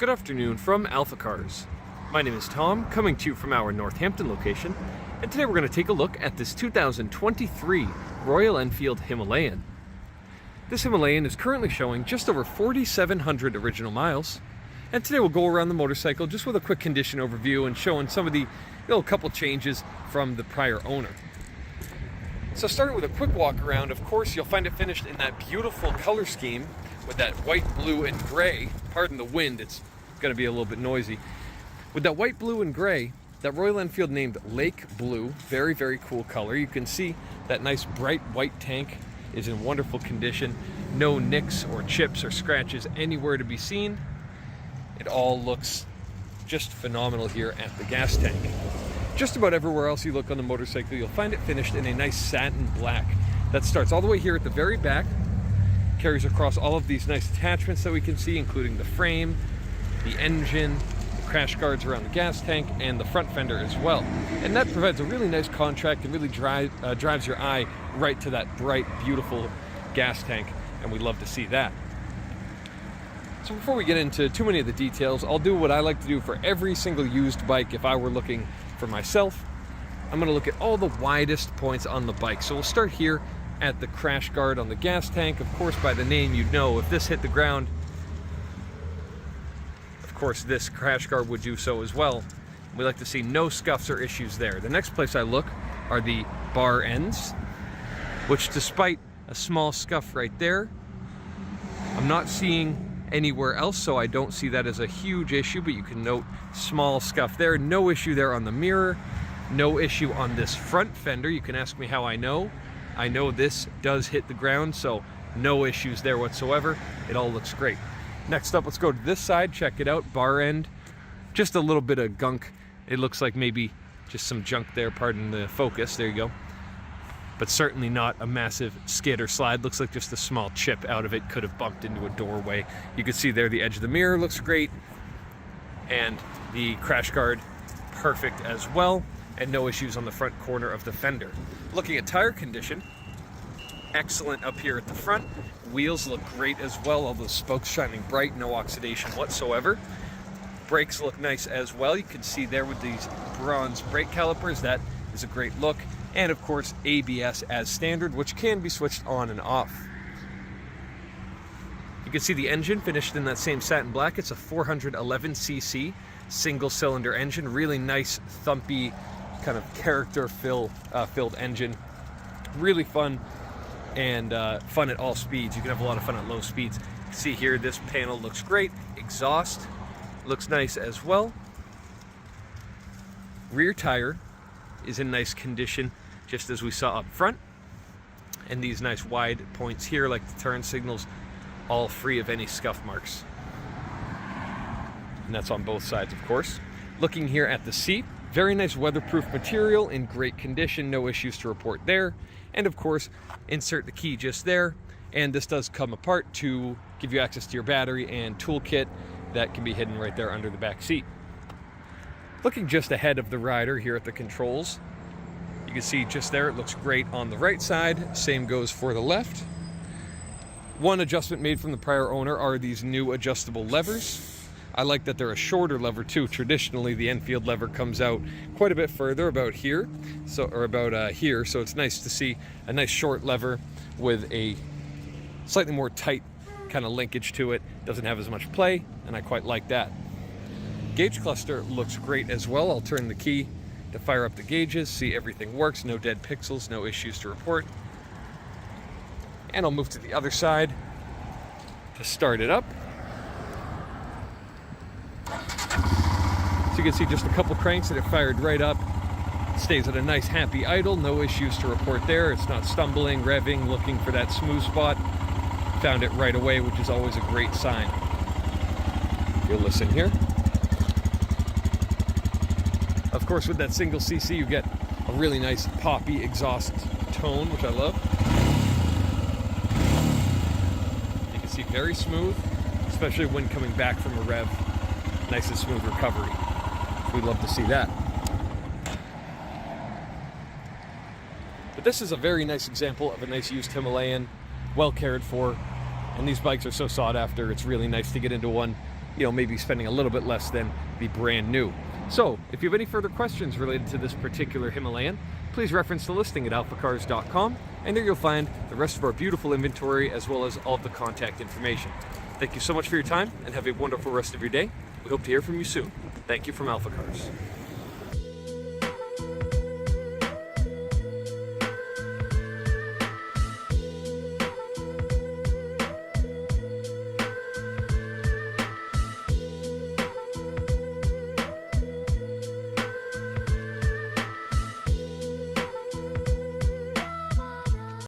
Good afternoon from AlphaCars. My name is Tom, coming to you from our Northampton location, and today we're going to take a look at this 2023 Royal Enfield Himalayan. This Himalayan is currently showing just over 4,700 original miles, and today we'll go around the motorcycle just with a quick condition overview and showing some of the couple changes from the prior owner. So starting with a quick walk around, of course you'll find it finished in that beautiful color scheme with that white, blue, and gray. Pardon the wind, it's going to be a little bit noisy. With that white, blue, and gray, that Royal Enfield named Lake Blue, very, very cool color. You can see that nice bright white tank is in wonderful condition. No nicks or chips or scratches anywhere to be seen. It all looks just phenomenal here at the gas tank. Just about everywhere else you look on the motorcycle, you'll find it finished in a nice satin black. That starts all the way here at the very back, carries across all of these nice attachments that we can see, including the frame, the engine, the crash guards around the gas tank, and the front fender as well. And that provides a really nice contrast and really drives your eye right to that bright, beautiful gas tank, and we love to see that. So before we get into too many of the details, I'll do what I like to do for every single used bike if I were looking for myself. I'm going to look at all the widest points on the bike. So we'll start here at the crash guard on the gas tank. Of course, by the name you'd know if this hit the ground, of course this crash guard would do so as well. We like to see no scuffs or issues there. The next place I look are the bar ends, which despite a small scuff right there, I'm not seeing anywhere else, so I don't see that as a huge issue, but you can note small scuff there. No issue there on the mirror, no issue on this front fender. You can ask me how I know. I know this does hit the ground, so no issues there whatsoever. It all looks great. Next up, let's go to this side, check it out. Bar end, just a little bit of gunk. It looks like maybe just some junk there, pardon the focus, there you go. But certainly not a massive skid or slide. Looks like just a small chip out of it, could have bumped into a doorway. You can see there the edge of the mirror looks great, and the crash guard perfect as well, and no issues on the front corner of the fender. Looking at tire condition, excellent up here at the front. Wheels look great as well, all those spokes shining bright, no oxidation whatsoever. Brakes look nice as well. You can see there with these bronze brake calipers, that is a great look. And of course, ABS as standard, which can be switched on and off. You can see the engine finished in that same satin black. It's a 411cc single cylinder engine, really nice, thumpy, kind of character filled engine. Really fun, and fun at all speeds. You can have a lot of fun at low speeds. You can see here, this panel looks great. Exhaust looks nice as well. Rear tire is in nice condition, just as we saw up front. And these nice wide points here, like the turn signals, all free of any scuff marks. And that's on both sides, of course. Looking here at the seat, very nice weatherproof material in great condition, no issues to report there. And of course, insert the key just there, and this does come apart to give you access to your battery and toolkit that can be hidden right there under the back seat. Looking just ahead of the rider here at the controls, you can see just there, it looks great on the right side. Same goes for the left. One adjustment made from the prior owner are these new adjustable levers. I like that they're a shorter lever too. Traditionally, the Enfield lever comes out quite a bit further, about here, here. So it's nice to see a nice short lever with a slightly more tight kind of linkage to it. Doesn't have as much play, and I quite like that. Gauge cluster looks great as well. I'll turn the key to fire up the gauges, see everything works, no dead pixels, no issues to report. And I'll move to the other side to start it up. So you can see just a couple cranks that it fired right up. Stays at a nice happy idle, no issues to report there. It's not stumbling, revving, looking for that smooth spot. Found it right away, which is always a great sign. You'll listen here. Of course, with that single CC, you get a really nice poppy exhaust tone, which I love. You can see very smooth, especially when coming back from a rev. Nice and smooth recovery. We'd love to see that. But this is a very nice example of a nice used Himalayan, well cared for, and these bikes are so sought after. It's really nice to get into one maybe spending a little bit less than the brand new. So if you have any further questions related to this particular Himalayan, please reference the listing at alphacars.com, and there you'll find the rest of our beautiful inventory as well as all of the contact information. Thank you so much for your time, and have a wonderful rest of your day. We hope to hear from you soon. Thank you from AlphaCars.